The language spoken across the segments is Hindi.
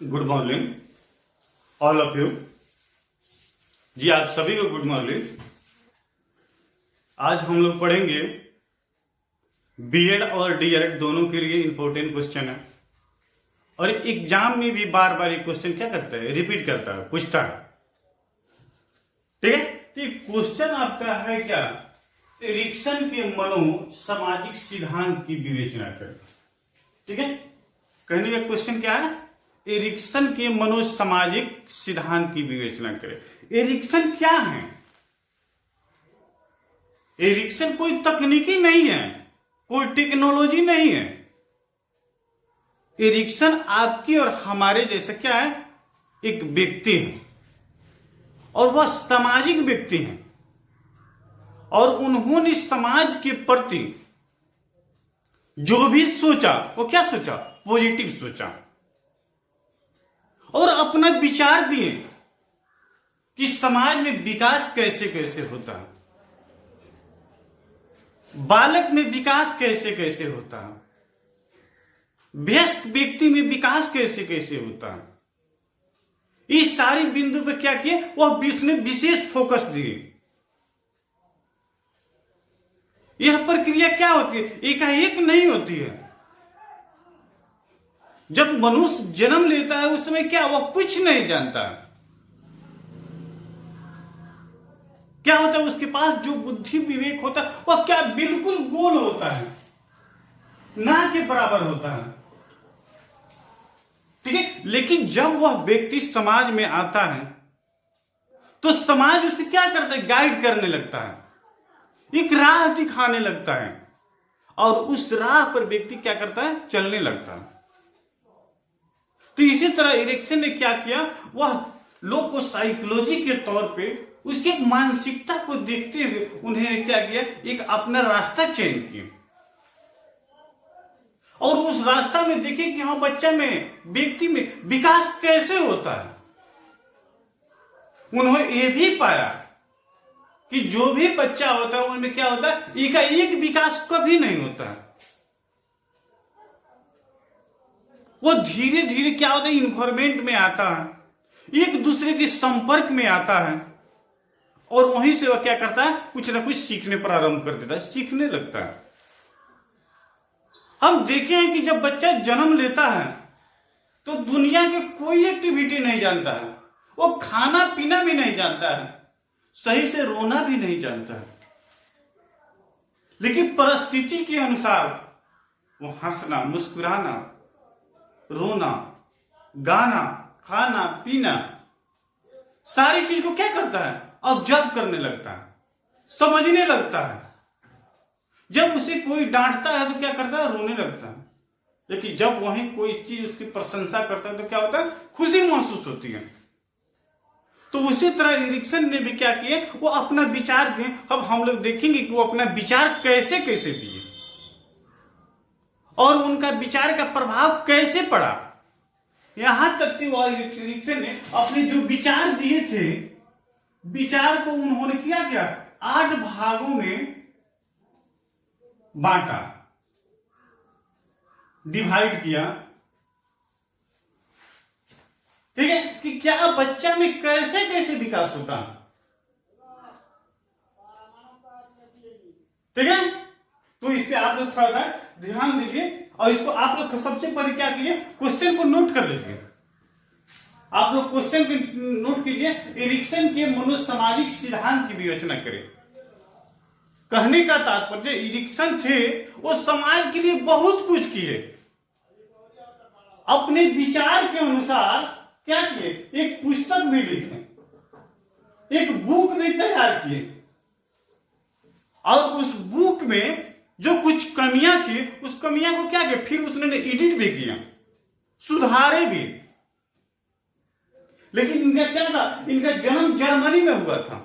Good morning all of you. जी आप सभी को गुड मॉर्निंग। आज हम लोग पढ़ेंगे बीएड और डीएड दोनों के लिए इंपॉर्टेंट क्वेश्चन है और एग्जाम में भी बार बार ये क्वेश्चन क्या करता है, रिपीट करता है, पूछता है। ठीक है, तो ये क्वेश्चन आपका है क्या, एरिक्सन के मनो सामाजिक सिद्धांत की विवेचना करें। ठीक है, कहने का क्वेश्चन क्या है, एरिक्सन के मनोसामाजिक सिद्धांत की विवेचना करें। एरिक्सन क्या है? एरिक्सन कोई तकनीकी नहीं है, कोई टेक्नोलॉजी नहीं है। एरिक्सन आपकी और हमारे जैसे क्या है, एक व्यक्ति है और वह सामाजिक व्यक्ति है और उन्होंने समाज के प्रति जो भी सोचा वो क्या सोचा, पॉजिटिव सोचा और अपना विचार दिए कि समाज में विकास कैसे कैसे होता है, बालक में विकास कैसे कैसे होता है, वयस्क व्यक्ति में विकास कैसे कैसे होता है। इस सारी बिंदु पर क्या किए, वह उसने विशेष फोकस दिए। यह प्रक्रिया क्या होती है, एकाएक नहीं होती है। जब मनुष्य जन्म लेता है उस समय क्या, वह कुछ नहीं जानता। क्या होता है, उसके पास जो बुद्धि विवेक होता है वह क्या बिल्कुल गोल होता है, ना के बराबर होता है। ठीक है, लेकिन जब वह व्यक्ति समाज में आता है तो समाज उसे क्या करता है, गाइड करने लगता है, एक राह दिखाने लगता है और उस राह पर व्यक्ति क्या करता है, चलने लगता है। तो इसी तरह एरिक्सन ने क्या किया, वह लोग को साइकोलॉजी के तौर पे उसकी एक मानसिकता को देखते हुए उन्हें क्या किया, एक अपना रास्ता चयन किया और उस रास्ता में देखे कि हाँ बच्चा में, व्यक्ति में विकास कैसे होता है। उन्होंने ये भी पाया कि जो भी बच्चा होता है उनमें क्या होता है, एक विकास कभी नहीं होता है। वो धीरे धीरे क्या होता है, इन्वायरमेंट में आता है, एक दूसरे के संपर्क में आता है और वहीं से वह क्या करता है, कुछ ना कुछ सीखने प्रारंभ कर देता है, सीखने लगता है। हम देखे हैं कि जब बच्चा जन्म लेता है तो दुनिया की कोई एक्टिविटी नहीं जानता है, वो खाना पीना भी नहीं जानता है, सही से रोना भी नहीं जानता है, लेकिन परिस्थिति के अनुसार वो हंसना, मुस्कुराना, रोना, गाना, खाना पीना, सारी चीज को क्या करता है, ऑब्जर्व करने लगता है, समझने लगता है। जब उसे कोई डांटता है तो क्या करता है, रोने लगता है, लेकिन जब वहीं कोई चीज उसकी प्रशंसा करता है तो क्या होता है, खुशी महसूस होती है। तो उसी तरह एरिक्सन ने भी क्या किया, वो अपना विचार दिए। अब हम लोग देखेंगे कि वो अपना विचार कैसे कैसे दिए और उनका विचार का प्रभाव कैसे पड़ा। यहां तक कि एरिक्सन ने अपने जो विचार दिए थे, विचार को उन्होंने क्या 8 भागों में बांटा, डिवाइड किया। ठीक है, कि क्या बच्चा में कैसे कैसे विकास होता है। ठीक है, तो इस पे आप लोग थोड़ा सा ध्यान दीजिए और इसको आप लोग सबसे पहले क्या कीजिए, क्वेश्चन को नोट कर लीजिए। आप लोग क्वेश्चन को नोट कीजिए, एरिक्सन के मनोसामाजिक सिद्धांत की विवेचना करें। कहने का तात्पर्य, एरिक्सन थे वो समाज के लिए बहुत कुछ किए, अपने विचार के अनुसार क्या किए, एक पुस्तक भी लिखे, एक बुक भी तैयार किए और उस बुक में जो कुछ कमियां थी उस कमियां को क्या किया, फिर उसने एडिट भी किया, सुधारे भी। लेकिन इनका क्या था, इनका जन्म जर्मनी में हुआ था,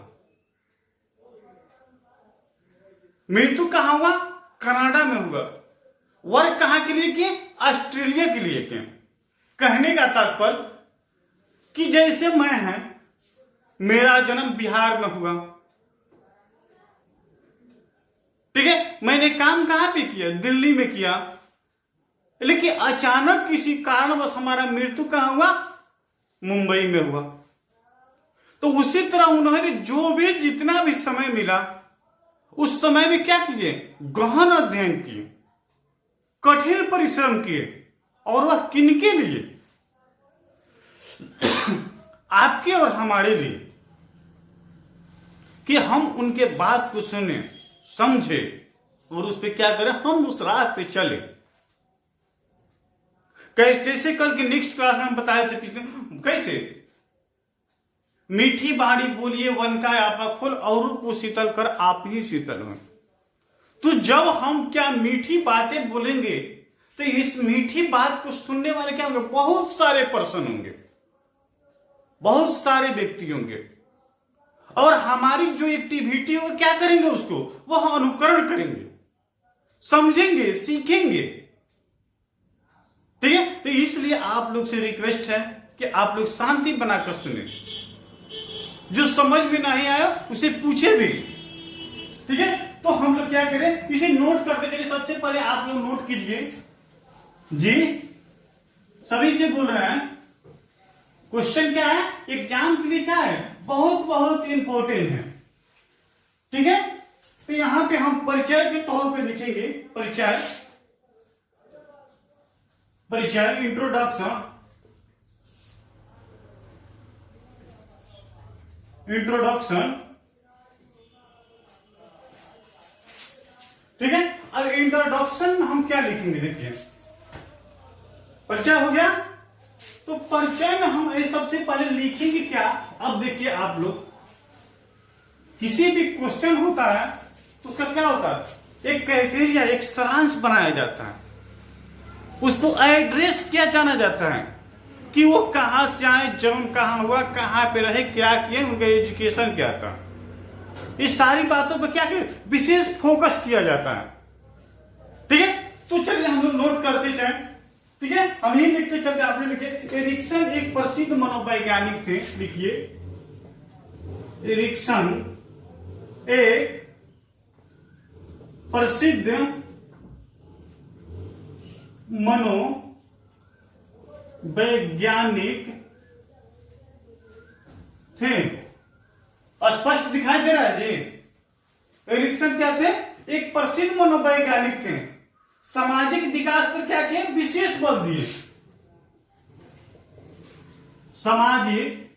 मृत्यु कहां हुआ, कनाडा में हुआ। वर्क कहां के लिए किए, ऑस्ट्रेलिया के लिए किए। कहने का तात्पर्य कि जैसे मैं है, मेरा जन्म बिहार में हुआ, ठीक है, मैंने काम कहां पे किया, दिल्ली में किया, लेकिन अचानक किसी कारणवश हमारा मृत्यु कहां हुआ? मुंबई में हुआ। तो उसी तरह उन्होंने जो भी जितना भी समय मिला उस समय में क्या किए? गहन अध्ययन किए, कठिन परिश्रम किए। और वह किनके लिए? आपके और हमारे लिए, कि हम उनके बात को सुने, समझे और उस पे क्या करें? हम उस राह पे चले। जैसे कल के नेक्स्ट क्लास में हम बताए थे कैसे मीठी बाणी बोलिए वन का आपा खोल, औरों को शीतल कर आप ही शीतल हो। तो जब हम क्या मीठी बातें बोलेंगे तो इस मीठी बात को सुनने वाले क्या होंगे? बहुत सारे पर्सन होंगे, बहुत सारे व्यक्ति होंगे। और हमारी जो एक्टिविटी हो क्या करेंगे? उसको वह अनुकरण करेंगे, समझेंगे, सीखेंगे। ठीक है? तो इसलिए आप लोग से रिक्वेस्ट है कि आप लोग शांति बनाकर सुने। जो समझ में नहीं आया उसे पूछे भी। ठीक है? तो हम लोग क्या करें? इसे नोट करते चलिए। सबसे पहले आप लोग नोट कीजिए जी, सभी से बोल रहे हैं। क्वेश्चन क्या है? एग्जाम के लिए क्या है? बहुत बहुत इंपॉर्टेंट है। ठीक है? तो यहां पे हम परिचय के तौर पे लिखेंगे परिचय, परिचय, इंट्रोडक्शन, इंट्रोडक्शन। ठीक है? अब इंट्रोडक्शन हम क्या लिखेंगे? देखिए, परिचय हो गया। तो परिचय में हम सबसे पहले लिखेंगे क्या? अब देखिए आप लोग, किसी भी क्वेश्चन होता है तो उसका क्या होता है? एक क्राइटेरिया, एक सारांश बनाया जाता है। उसको एड्रेस किया जाना जाता है कि वो कहां से आए, जन्म कहां हुआ, कहां पे रहे, क्या किए, उनका एजुकेशन क्या था। इस सारी बातों पर क्या किया? विशेष फोकस किया जाता है। ठीक है? तो चलिए हम लोग नोट करते चलें। ठीक है? हम ही लिखते चलते। आपने लिखे एरिक्सन एक प्रसिद्ध मनोवैज्ञानिक थे। लिखिए, एरिक्सन एक प्रसिद्ध मनोवैज्ञानिक थे। स्पष्ट दिखाई दे रहा है जी? एरिक्सन क्या थे? एक प्रसिद्ध मनोवैज्ञानिक थे। सामाजिक विकास पर क्या किए? विशेष बल दिए। सामाजिक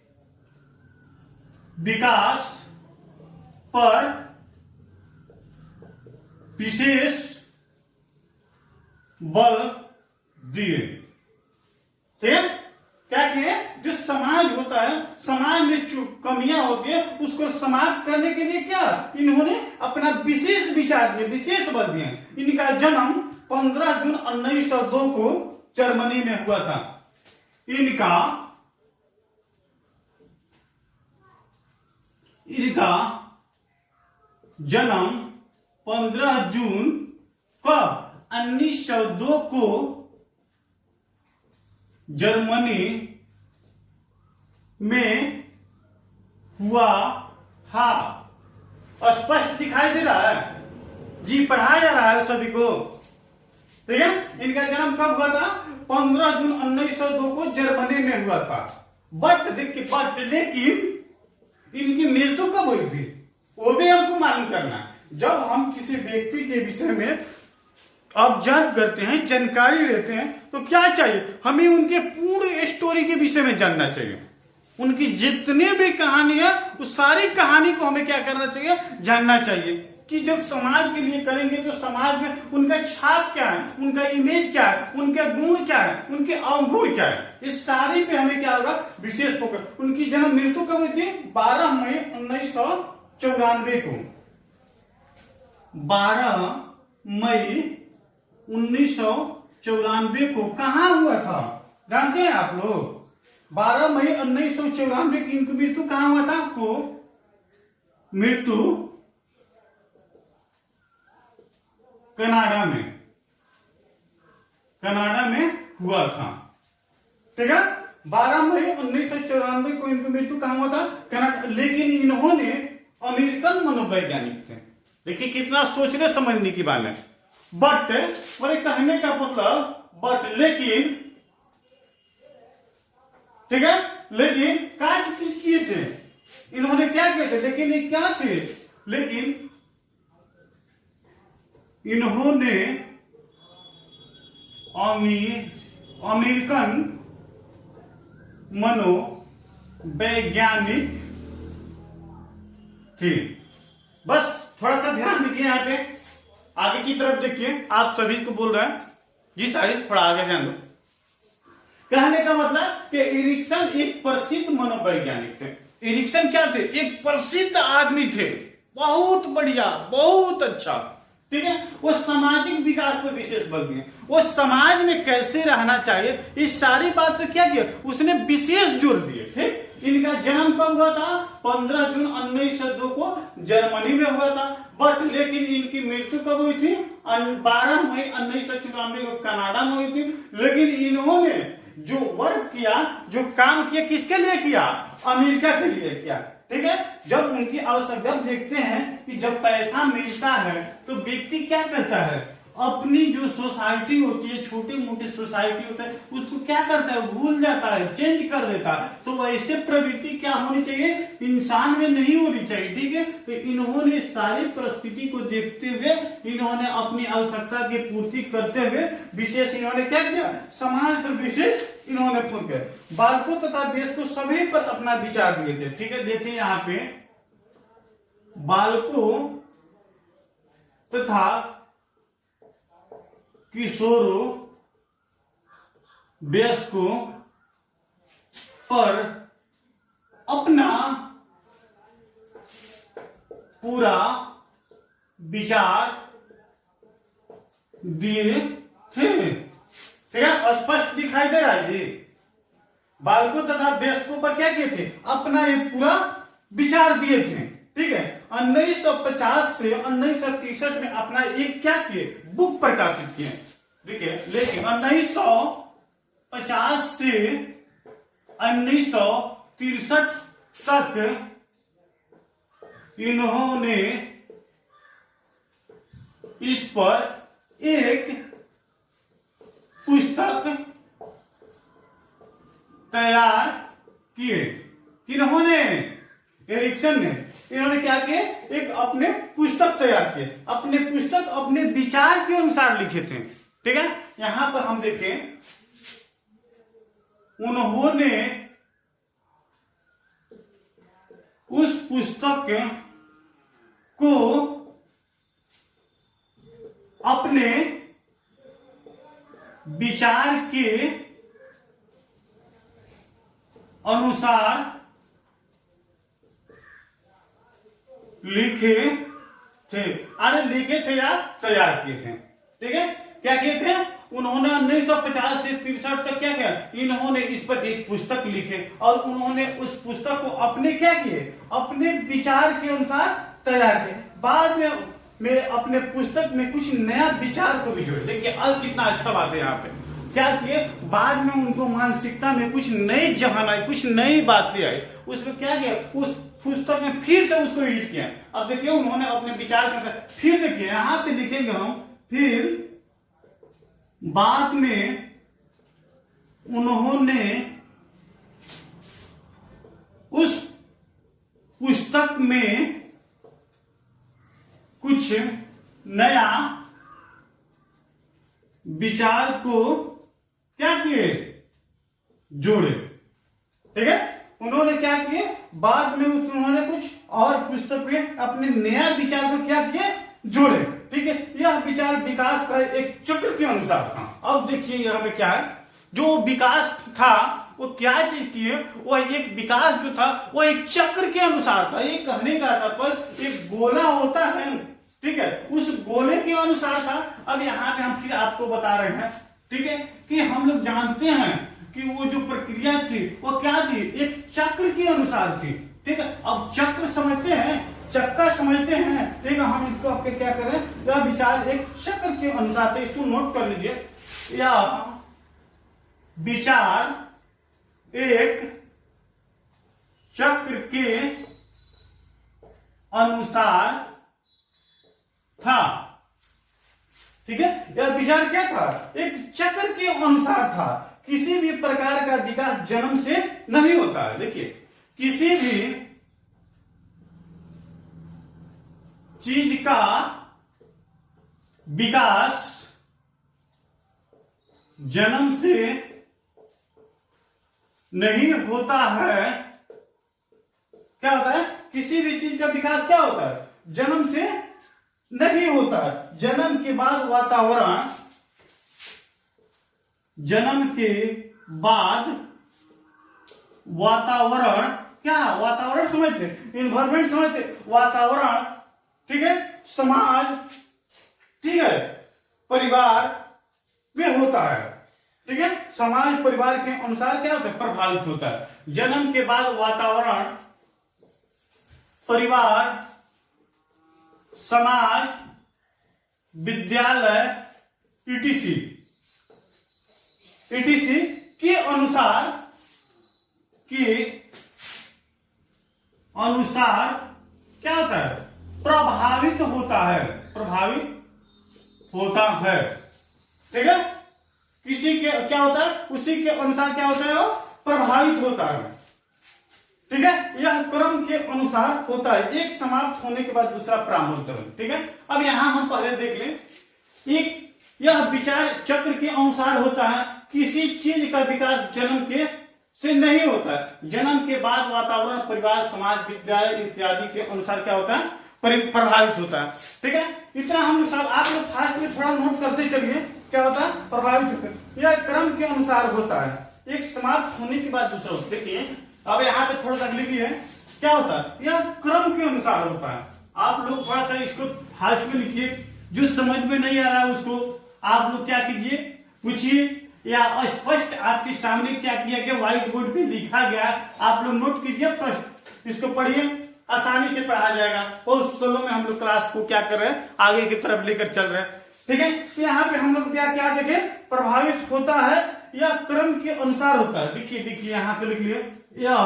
विकास पर विशेष बल दिए। ठीक है? क्या किए? जो समाज होता है, समाज में जो कमियां होती है उसको समाप्त करने के लिए क्या इन्होंने अपना विशेष विचार दिए, विशेष बल दिए। इनका जन्म 15 जून 1902 को जर्मनी में हुआ था। इनका जन्म 15 जून कब? 1902 को जर्मनी में हुआ था। स्पष्ट दिखाई दे रहा है जी? पढ़ाया जा रहा है सभी को। ठीक है? इनका जन्म कब हुआ था? 15 जून 1902 को जर्मनी में हुआ था। बट देखिए, बट लेकिन इनकी मृत्यु कब हुई थी वो भी हमको मालूम करना है। जब हम किसी व्यक्ति के विषय में ऑब्जर्व करते हैं, जानकारी लेते हैं, तो क्या चाहिए? हमें उनके पूर्ण स्टोरी के विषय में जानना चाहिए। उनकी जितनी भी कहानी है उस सारी कहानी को हमें क्या करना चाहिए? जानना चाहिए। कि जब समाज के लिए करेंगे तो समाज में उनका छाप क्या है, उनका इमेज क्या है, उनके गुण क्या है, उनके अवगुण क्या है, इस सारी पे हमें क्या होगा? विशेष फोकस। उनकी जन्म मृत्यु कब हुई थी? 12 मई 1994 को। 12 मई 1994 को कहां हुआ था? जानते हैं आप लोग? 12 मई 1994 की इनकी मृत्यु कहां हुआ था? आपको मृत्यु कनाडा में हुआ था। ठीक है? 12 मई 1994 को इनकी मृत्यु कहां हुआ था? कनाडा। लेकिन इन्होंने अमेरिकन मनोवैज्ञानिक थे। देखिए कितना सोचने समझने की बात है। बट मेरे कहने का मतलब बट लेकिन, ठीक है, लेकिन कार्य किस किए थे, इन्होंने क्या किए थे, लेकिन ये क्या थे, लेकिन इन्होंने अमेरिकन मनोवैज्ञानिक थे। बस थोड़ा सा ध्यान दीजिए यहां पे, आगे की तरफ देखिए, आप सभी को बोल रहे हैं जी साहिब थोड़ा आगे ध्यान दो। कहने का मतलब कि एरिक्सन एक प्रसिद्ध मनोवैज्ञानिक थे। एरिक्सन क्या थे, एक प्रसिद्ध आदमी थे, बहुत बढ़िया, बहुत अच्छा, ठीक है। वो सामाजिक विकास पर विशेष बल दिए, वो समाज में कैसे रहना चाहिए, इस सारी बात पे क्या किया, उसने विशेष जोर दिए, ठीक। इनका जन्म कब हुआ था, 15 जून 1902 को जर्मनी में हुआ था, बट लेकिन इनकी मृत्यु कब हुई थी, 12 मई 1994 को कनाडा में हुई थी। लेकिन इन्होंने जो वर्क किया, जो काम किया, किसके लिए किया, अमेरिका के लिए किया, ठीक है। जब उनकी आवश्यकता, जब देखते हैं कि जब पैसा मिलता है तो व्यक्ति क्या करता है, अपनी जो सोसाइटी होती है, छोटी मोटी सोसाइटी होता है, उसको क्या करता है, भूल जाता है, चेंज कर देता है। तो वैसे प्रवृत्ति क्या होनी चाहिए, इंसान में नहीं होनी चाहिए, ठीक है। तो इन्होंने सारी परिस्थिति को देखते हुए, इन्होंने अपनी आवश्यकता की पूर्ति करते हुए विशेष इन्होंने क्या किया, समाज पर विशेष इन्होंने फोन किया, बालकों तथा देश को सभी पर अपना विचार दिए थे, ठीक है। देखिए यहाँ पे बालकों तथा किशोरों, वयस्कों पर अपना पूरा विचार दिए थे, ठीक है। स्पष्ट दिखाई दे रहा है जी। बालकों तथा वयस्कों पर क्या किए थे, अपना ये पूरा विचार दिए थे, ठीक है। 1950 से 1963 में अपना एक क्या किए, बुक प्रकाशित किए, ठीक है। लेकिन 1950 से 1963 तक इन्होंने इस पर एक पुस्तक तैयार किए। किन्होंने, एरिक्सन ने, इन्होंने क्या किए, एक अपने पुस्तक तैयार किए, अपने पुस्तक अपने विचार के अनुसार लिखे थे, ठीक है। यहां पर हम देखें, उन्होंने उस पुस्तक को अपने विचार के अनुसार लिखे थे। अरे लिखे थे या तैयार किए थे, ठीक है। क्या किए थे, उन्होंने 1950 से 63 तक क्या किया, इन्होंने इस पर एक पुस्तक लिखे और उन्होंने उस पुस्तक को अपने क्या किए, अपने विचार के अनुसार तैयार किए। बाद में मेरे अपने पुस्तक में कुछ नया विचार को भी जोड़े। देखिए अब कितना अच्छा बात है, यहाँ पे क्या किए, बाद में उनको मानसिकता में कुछ नई जहान आई, कुछ नई बातें आई, उसमें क्या किया, उस पुस्तक में फिर से उसको एडिट किया। अब देखिए उन्होंने अपने विचार के, फिर देखिए यहां पे लिखेंगे हम, फिर बाद में उन्होंने उस पुस्तक में कुछ नया विचार को क्या किए, जोड़े, ठीक है। उन्होंने क्या किए, बाद में उन्होंने कुछ और पुस्तक में अपने नया विचार को क्या किए, जोड़े, ठीक है। यह विचार विकास का एक चक्र के अनुसार था। अब देखिए यहाँ पे क्या है, जो विकास था वो क्या चीज की है, वो एक विकास जो था वो एक चक्र के अनुसार था। ये कहने का था, पर एक गोला होता है, ठीक है, उस गोले के अनुसार था। अब यहाँ पे हम फिर आपको बता रहे हैं, ठीक है, कि हम लोग जानते हैं कि वो जो प्रक्रिया थी वो क्या थी, एक चक्र के अनुसार थी, ठीक है। अब चक्र समझते हैं, चक्का समझते हैं, ठीक है। हम इसको आपके क्या करें, यह विचार एक चक्र के अनुसार थे, इसको नोट कर लीजिए। यह विचार एक चक्र के अनुसार था, ठीक है, यह विचार क्या था, एक चक्र के अनुसार था। किसी भी प्रकार का विकास जन्म से नहीं होता है। देखिए, किसी भी चीज का विकास जन्म से नहीं होता है। क्या होता है, किसी भी चीज का विकास क्या होता है, जन्म से नहीं होता है। जन्म के बाद वातावरण, जन्म के बाद वातावरण, क्या वातावरण समझते, इन्वायरमेंट समझते, वातावरण, ठीक है, समाज, ठीक है, परिवार में होता है। ठीक है, समाज परिवार के अनुसार क्या होता है, प्रभावित होता है। जन्म के बाद वातावरण, परिवार, समाज, विद्यालय, ईटीसी के अनुसार क्या होता है, प्रभावित होता है, प्रभावित होता है। ठीक है, किसी के क्या होता है, उसी के अनुसार क्या होता है, वो प्रभावित होता है। ठीक है, यह क्रम के अनुसार होता है, एक समाप्त होने के बाद दूसरा प्रारंभ होता है। ठीक है, अब यहां हम पहले देख लें, एक यह विचार चक्र के अनुसार होता है। किसी चीज का विकास जन्म के से नहीं होता है। जन्म के बाद वातावरण, परिवार, समाज, विद्यालय इत्यादि के अनुसार क्या होता है, प्रभावित होता है। ठीक है, इतना हम लोग सब आप लोग फास्ट में थोड़ा नोट करते चलिए, क्या होता है, प्रभावित होता है। यह क्रम के अनुसार होता है, एक समाप्त होने के बाद दूसरा। देखिए, अब यहाँ पे थोड़ा सा लिखिए, क्या होता है, यह क्रम के अनुसार होता है। आप लोग थोड़ा सा इसको फास्ट में लिखिए, जो समझ में नहीं आ रहा है उसको आप लोग क्या कीजिए, पूछिए, या स्पष्ट आपके सामने क्या किया गया, व्हाइट बोर्ड पे लिखा गया, आप लोग नोट कीजिए, स्पष्ट इसको पढ़िए, आसानी से पढ़ा जाएगा। बहुत स्लो में हम लोग क्लास को क्या कर रहे हैं, आगे की तरफ लेकर चल रहे हैं। ठीक है, तो यहाँ पे हम लोग क्या क्या देखे, प्रभावित होता है, यह क्रम के अनुसार होता है। लिखिए लिखिए, यहाँ पे लिख लिए, यह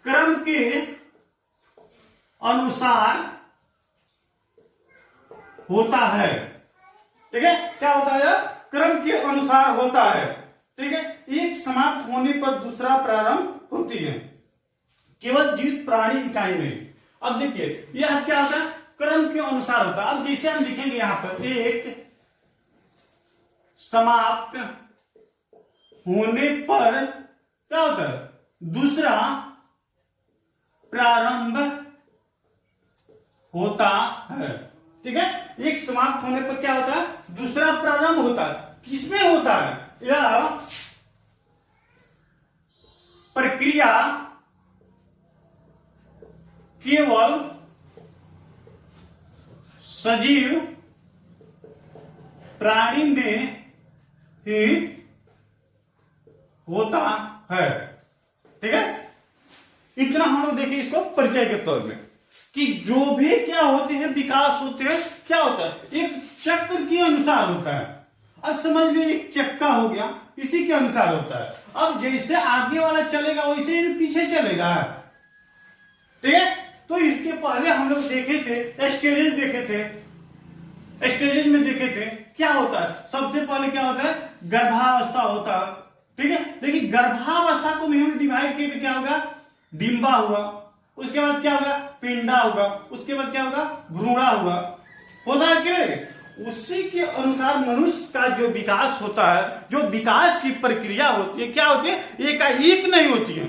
क्रम के अनुसार होता है। ठीक है, क्या होता है, क्रम के अनुसार होता है। ठीक है, एक समाप्त होने पर दूसरा प्रारंभ होती है, केवल जीवित प्राणी इकाई में। अब देखिए, यह क्या होता है, क्रम के अनुसार होता है। अब जैसे हम लिखेंगे यहां पर, एक समाप्त होने पर क्या होता है, दूसरा प्रारंभ होता है। ठीक है, एक समाप्त होने पर क्या होता है, दूसरा प्रारंभ होता है। किसमें होता है, यह प्रक्रिया केवल सजीव प्राणी में ही होता है। ठीक है, इतना हम लोग देखिए इसको परिचय के तौर में, कि जो भी क्या होते हैं, विकास होते हैं, क्या होता है, एक चक्र के अनुसार होता है। अब समझ लीजिए, एक चक्का हो गया, इसी के अनुसार होता है। अब जैसे आगे वाला चलेगा वैसे ही पीछे चलेगा। ठीक है, तो इसके पहले हम लोग देखे थे, स्टेजेस देखे थे, स्टेजेस में देखे थे क्या होता है। सबसे पहले क्या होता है, गर्भावस्था होता है। ठीक है, देखिए गर्भावस्था को भी हम डिवाइड किए तो क्या होगा, डिंबा हुआ, उसके बाद क्या होगा, पिंडा होगा, उसके बाद क्या होगा, भ्रूणा हुआ, होता है कि नहीं। उसी के अनुसार मनुष्य का जो विकास होता है, जो विकास की प्रक्रिया होती है, क्या होती है, एकाएक नहीं होती है।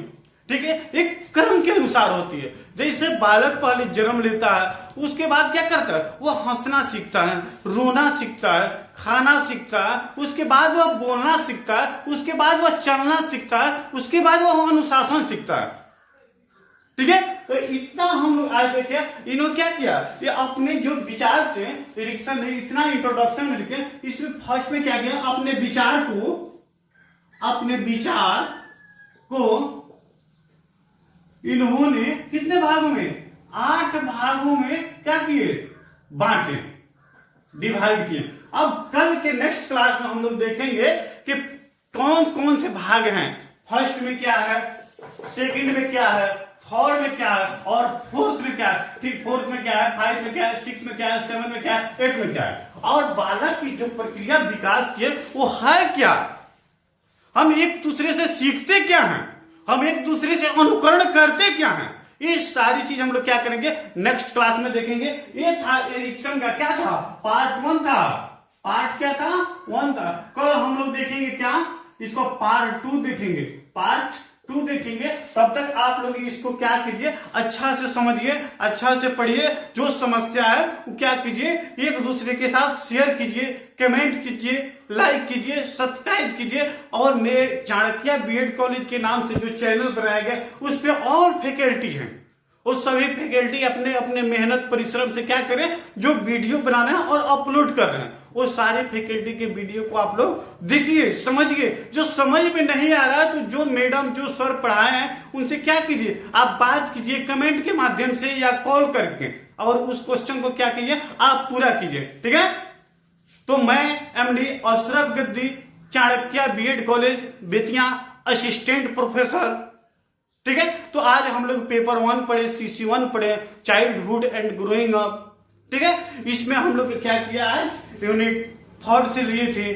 ठीक है, एक क्रम के अनुसार होती है। जैसे बालक पहले जन्म लेता है, उसके बाद क्या करता है, वो हंसना सीखता है, रोना सीखता है, खाना सीखता है, उसके बाद वह बोलना सीखता है, उसके बाद वह चलना सीखता है, उसके बाद वह अनुशासन सीखता है। ठीक है, तो इतना हम लोग आज देखे, इन्होंने क्या किया, ये अपने जो विचार थे, निरीक्षण नहीं, इतना इंट्रोडक्शन में लिखे, इसमें फर्स्ट में क्या किया, अपने विचार को इन्होंने कितने भागों में, 8 भागों में क्या किए, बांटे, डिवाइड किए। अब कल के नेक्स्ट क्लास में हम लोग देखेंगे कि कौन कौन से भाग हैं, फर्स्ट में क्या है, सेकंड में क्या है, थर्ड में क्या है, और फोर्थ में क्या है। ठीक, फोर्थ में क्या है, 5 में क्या है, 6 में क्या है, 7 में क्या है, 8 में क्या है। और बालक की जो प्रक्रिया विकास की है वो है क्या, हम एक दूसरे से सीखते क्या हैं, हम एक दूसरे से अनुकरण करते क्या हैं, ये सारी चीज हम लोग क्या करेंगे नेक्स्ट क्लास में देखेंगे। ये था एरिक्सन का क्या था, पार्ट 1 था। पार्ट क्या था, 1 था। कल हम लोग देखेंगे क्या, इसको पार्ट 2 देखेंगे, पार्ट 2 देखेंगे। तब तक आप लोग इसको क्या कीजिए, अच्छा से समझिए, अच्छा से पढ़िए, जो समस्या है वो क्या कीजिए, एक दूसरे के साथ शेयर कीजिए, कमेंट कीजिए, लाइक कीजिए, सब्सक्राइब कीजिए। और मेरे चाणक्य बीएड कॉलेज के नाम से जो चैनल बनाया गया उस पर ऑल फैकल्टी हैं, वो सभी फैकल्टी अपने अपने मेहनत परिश्रम से क्या करें, जो वीडियो बनाना है और अपलोड कर रहे हैं, वो सारे फैकल्टी के वीडियो को आप लोग देखिए, समझिए। जो समझ में नहीं आ रहा है तो जो मैडम जो सर पढ़ाए हैं उनसे क्या कीजिए, आप बात कीजिए कमेंट के माध्यम से या कॉल करके, और उस क्वेश्चन को क्या कीजिए, आप पूरा कीजिए, ठीक है। तो मैं MD Ashraf Gaddi, Chanakya BEd college Bettiah, assistant professor, ठीक है। तो आज हम लोग पेपर 1 पढ़े, CC1 पढ़े, चाइल्डहुड एंड ग्रोइंग अप, ठीक है। इसमें हम लोग क्या किया है, यूनिट 3 से लिए थे,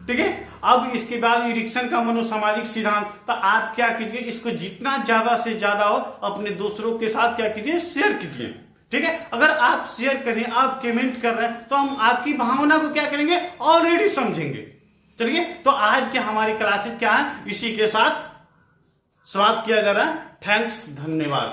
ठीक है। अब इसके बाद इरिक्सन का मनोसामाजिक सिद्धांत, तो आप क्या कीजिए, इसको जितना ज्यादा से ज्यादा हो अपने दूसरों के साथ क्या कीजिए, शेयर कीजिए, ठीक है। अगर आप शेयर करें, आप कमेंट कर रहे हैं तो हम आपकी भावना को क्या करेंगे, ऑलरेडी समझेंगे। चलिए, तो आज के हमारी क्लासेस क्या है, इसी के साथ समाप्त किया जा रहा है। थैंक्स, धन्यवाद।